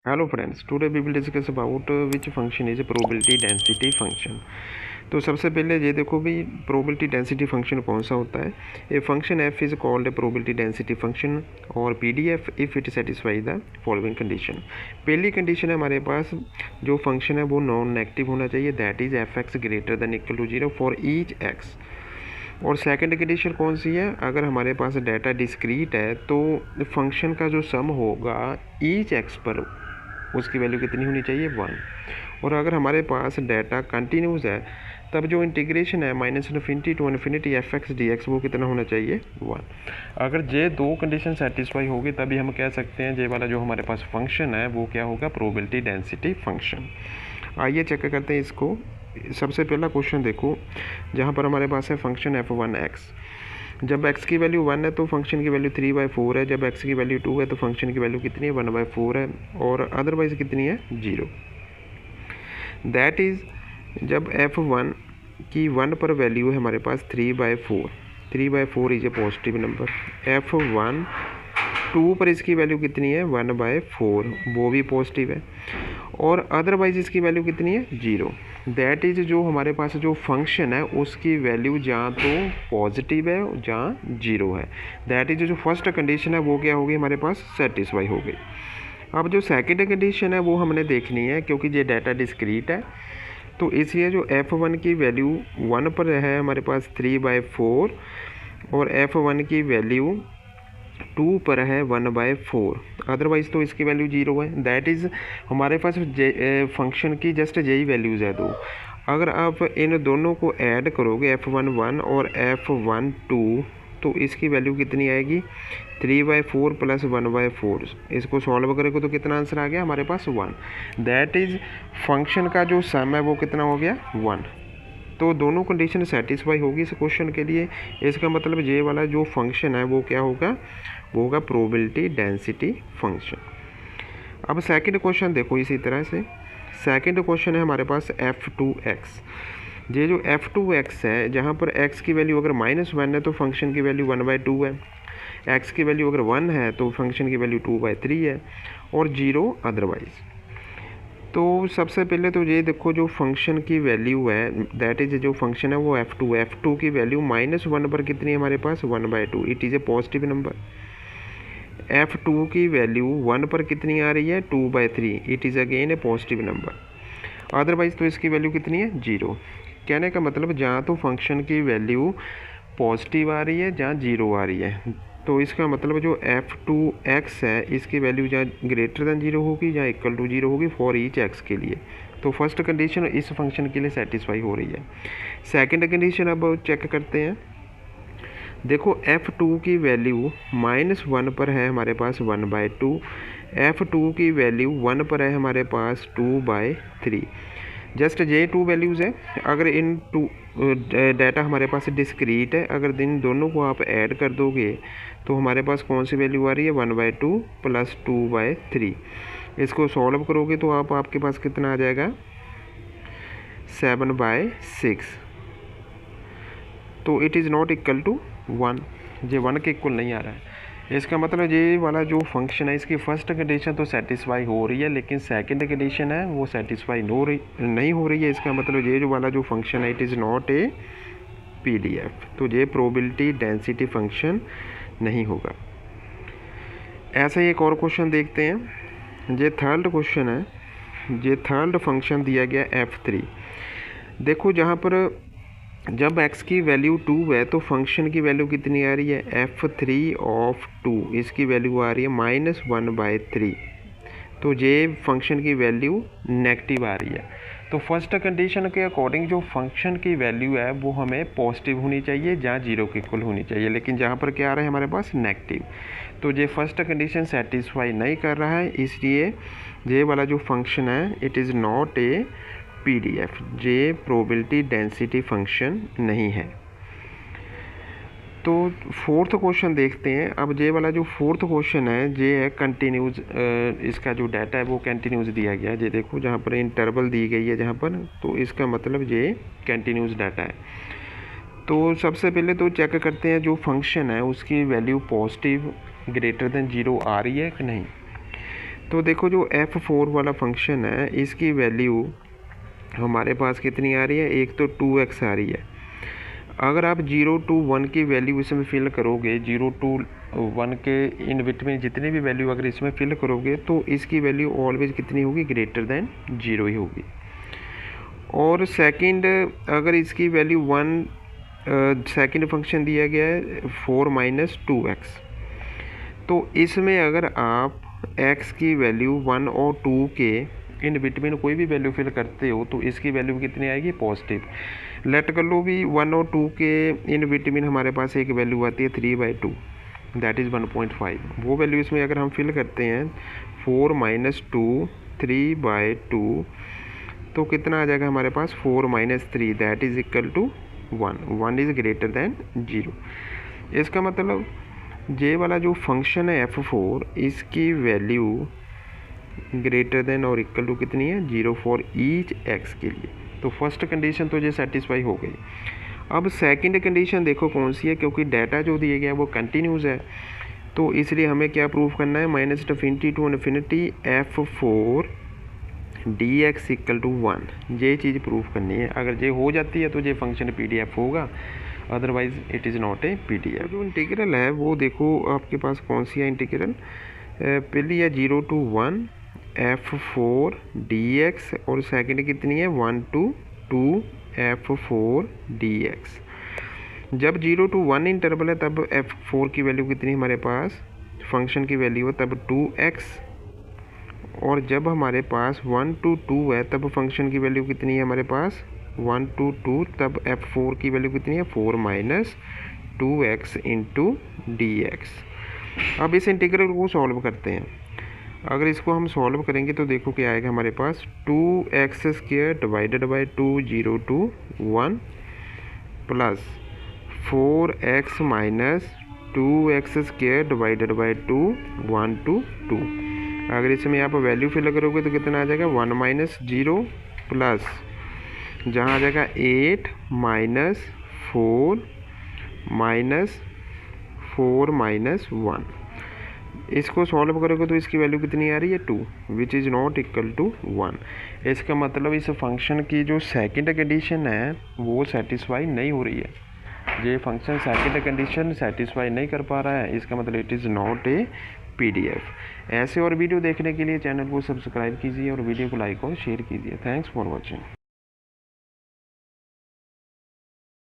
Hello friends, today we will discuss about which function is probability density function. तो सबसे पहले ये देखो भी प्रोबेबिलिटी डेंसिटी फंक्शन कौन सा होता है। A function F is called a probability density function और PDF if it satisfy the following condition. पहली कंडीशन है हमारे पास जो फंक्शन है वो नॉन नेगेटिव होना चाहिए, that is f x greater than equal to 0 for each x. और सेकंड कंडीशन कौन सी है, अगर हमारे पास डाटा डिस्क्रीट है तो फंक्शन का जो सम होगा ईच एक्स पर उसकी वैल्यू कितनी होनी चाहिए 1। और अगर हमारे पास डाटा कंटिन्यूस है तब जो इंटीग्रेशन है -∞ to infinity f x d x वो कितना होना चाहिए 1। अगर ये दो कंडीशन सेटिस्फाई होगी तभी हम कह सकते हैं ये वाला जो हमारे पास फंक्शन है वो क्या होगा, प्रोबेबिलिटी डेंसिटी फंक्शन। आइए चेक करते हैं इसको। सबसे पहला क्वेश्चन देखो, जहाँ पर हमारे पास है फंक्शन f1x। जब x की वैल्यू 1 है तो फंक्शन की वैल्यू 3/4 है, जब x की वैल्यू 2 है तो फंक्शन की वैल्यू कितनी है 1/4 है, और अदरवाइज कितनी है 0। दैट इज़ जब f1 की 1 पर वैल्यू है हमारे पास 3/4, 3/4 is a positive number. f1 2 पर इसकी वैल्यू कितनी है 1/4, वो भी पॉजिटिव है, और अदरवाइज इसकी वैल्यू कितनी है 0। दैट इज़ जो हमारे पास जो फंक्शन है उसकी वैल्यू जहाँ तो पॉजिटिव है जहाँ 0 है। दैट इज़ जो फर्स्ट कंडीशन है वो क्या होगी हमारे पास सेटिस्फाई हो गई। अब जो सेकंड कंडीशन है वो हमने देखनी है, क्योंकि ये डाटा डिस्क्रीट है तो इसलिए जो f1 की वैल्यू 1 पर है हमारे पास 3/4 और f1 की वैल्यू 2 पर है 1/4, अदरवाइज़ तो इसकी वैल्यू 0 है। दैट इज़ हमारे पास फंक्शन की जस्ट यही वैल्यूज़ है दो। अगर आप इन दोनों को ऐड करोगे f1 और f1 2 तो इसकी वैल्यू कितनी आएगी 3/4 प्लस 1/4। इसको सॉल्व करेंगे तो कितना आंसर आ गया हमारे पास 1। दैट इज़ फंक्शन का जो सम है वो कितना हो गया 1। तो दोनों कंडीशन सेटिस्फाई होगी इस क्वेश्चन के लिए। इसका मतलब ये वाला जो फंक्शन है वो क्या होगा, वो होगा प्रोबेबिलिटी डेंसिटी फंक्शन। अब सेकंड क्वेश्चन देखो इसी तरह से। सेकंड क्वेश्चन है हमारे पास f2x। ये जो f2x है जहाँ पर x की वैल्यू अगर -1 है तो फंक्शन की वैल्यू 1/2 है, x की वैल्यू अगर 1 है तो फंक्शन की वैल्यू 2/3 है, और 0 अदरवाइज़। तो सबसे पहले तो ये देखो जो फंक्शन की वैल्यू है दैट इज़ जो फंक्शन है वो f2 की वैल्यू -1 पर कितनी है हमारे पास 1/2, it is a positive number. f2 की वैल्यू 1 पर कितनी आ रही है 2/3, it is again A positive number, otherwise तो इसकी वैल्यू कितनी है 0। कहने का मतलब जहाँ तो फंक्शन की वैल्यू पॉजिटिव आ रही है जहाँ 0 आ रही है, तो इसका मतलब जो f2x है इसकी वैल्यू जहाँ ग्रेटर दैन 0 होगी या इक्वल टू 0 होगी फॉर ईच x के लिए। तो फर्स्ट कंडीशन इस फंक्शन के लिए सेटिस्फाई हो रही है। सेकंड कंडीशन अब चेक करते हैं। देखो f2 की वैल्यू -1 पर है हमारे पास 1/2, f2 की वैल्यू 1 पर है हमारे पास 2/3। जस्ट ये 2 वैल्यूज़ है। अगर इन टू डाटा हमारे पास डिस्क्रीट है, अगर इन दोनों को आप ऐड कर दोगे तो हमारे पास कौन सी वैल्यू आ रही है 1/2 प्लस 2/3। इसको सॉल्व करोगे तो आपके पास कितना आ जाएगा 7/6। तो it is not equal to 1, ये 1 के इक्वल नहीं आ रहा है। इसका मतलब ये वाला जो फंक्शन है इसकी फर्स्ट कंडीशन तो सेटिस्फाई हो रही है, लेकिन सेकंड कंडीशन है वो सेटिस्फाई नहीं हो रही है। इसका मतलब ये जो वाला जो फंक्शन है it is not a PDF, तो ये प्रोबेबिलिटी डेंसिटी फंक्शन नहीं होगा। ऐसा ही एक और क्वेश्चन देखते हैं। ये थर्ड क्वेश्चन है। ये थर्ड फंक्शन दिया गया f3। देखो जहाँ पर जब x की वैल्यू 2 है तो फंक्शन की वैल्यू कितनी आ रही है f3(2), इसकी वैल्यू आ रही है -1/3, तो ये फंक्शन की वैल्यू नेगेटिव आ रही है। तो फर्स्ट कंडीशन के अकॉर्डिंग जो फंक्शन की वैल्यू है वो हमें पॉजिटिव होनी चाहिए जहाँ 0 के इक्वल होनी चाहिए, लेकिन जहाँ पर क्या आ रहा है हमारे पास नेगेटिव। तो ये फर्स्ट कंडीशन सेटिस्फाई नहीं कर रहा है, इसलिए ये वाला जो फंक्शन है it is not a PDF, ये प्रोबेबिलिटी डेंसिटी फंक्शन नहीं है। तो फोर्थ क्वेश्चन देखते हैं। अब ये वाला जो फोर्थ क्वेश्चन है ये है कंटिन्यूज, इसका जो डाटा है वो कंटिन्यूज दिया गया है। ये देखो जहाँ पर इंटरवल दी गई है जहाँ पर, तो इसका मतलब ये कंटिन्यूज डाटा है। तो सबसे पहले तो चेक करते हैं जो फंक्शन है उसकी वैल्यू पॉजिटिव ग्रेटर देन 0 आ रही है कि नहीं। तो देखो जो f4 वाला फंक्शन है इसकी वैल्यू हमारे पास कितनी आ रही है, एक तो 2x आ रही है। अगर आप 0 to 1 की वैल्यू इसमें फिल करोगे, 0 to 1 के इन बिटवीन जितनी भी वैल्यू अगर इसमें फिल करोगे तो इसकी वैल्यू ऑलवेज कितनी होगी, ग्रेटर देन 0 ही होगी। और सेकंड, अगर इसकी वैल्यू 1, सेकंड फंक्शन दिया गया है 4 माइनस 2x, तो इसमें अगर आप x की वैल्यू 1 और 2 के इन बिटवीन कोई भी वैल्यू फिल करते हो तो इसकी वैल्यू कितनी आएगी, पॉजिटिव। लेट कर लो भी 1 और 2 के इन बिटवीन हमारे पास एक वैल्यू आती है 3/2, दैट इज़ 1.5। वो वैल्यू इसमें अगर हम फिल करते हैं 4 माइनस 2 3/2, तो कितना आ जाएगा हमारे पास 4 minus 3, that is equal to 1 is greater than 0। इसका मतलब जे वाला जो फंक्शन है f4, इसकी वैल्यू ग्रेटर देन और इक्वल टू कितनी है, 0 फॉर ईच x के लिए। तो फर्स्ट कंडीशन तो ये सेटिस्फाई हो गई। अब सेकंड कंडीशन देखो कौन सी है, क्योंकि डाटा जो दिया गया है वो कंटिन्यूस है, तो इसलिए हमें क्या प्रूव करना है, minus infinity to infinity f4 dx equal to 1, ये चीज़ प्रूफ करनी है। अगर ये हो जाती है तो ये फंक्शन PDF होगा, otherwise it is not a PDF। जो इंटीग्रल है वो देखो आपके पास कौन सी है इंटीग्रल, पहली है 0 to 1 f4 dx और सेकंड कितनी है 1 to 2 f4 dx। जब 0 to 1 इंटरवल है तब f4 की वैल्यू कितनी हमारे पास, फंक्शन की वैल्यू है तब 2x, और जब हमारे पास 1 to 2 है तब फंक्शन की वैल्यू कितनी है हमारे पास 1 to 2, तब f4 की वैल्यू कितनी है 4 माइनस 2x इंटू dx। अब इस इंटीग्रल को सॉल्व करते हैं। अगर इसको हम सॉल्व करेंगे तो देखो क्या आएगा हमारे पास, 2x² divided by 2 0 to 1 plus 4x minus 2x² divided by 2 1 to 2। अगर इसमें आप वैल्यू फिल करोगे तो कितना आ जाएगा 1 माइनस 0 प्लस जहाँ आ जाएगा 8 माइनस 4 माइनस 1। इसको सॉल्व करोगे तो इसकी वैल्यू कितनी आ रही है 2, which is not equal to 1। इसका मतलब इस फंक्शन की जो सेकंड कंडीशन है वो सेटिस्फाई नहीं हो रही है, ये फंक्शन सेकंड कंडीशन सेटिस्फाई नहीं कर पा रहा है, इसका मतलब it is not a PDF। ऐसे और वीडियो देखने के लिए चैनल को सब्सक्राइब कीजिए और वीडियो को लाइक और शेयर कीजिए। Thanks for watching.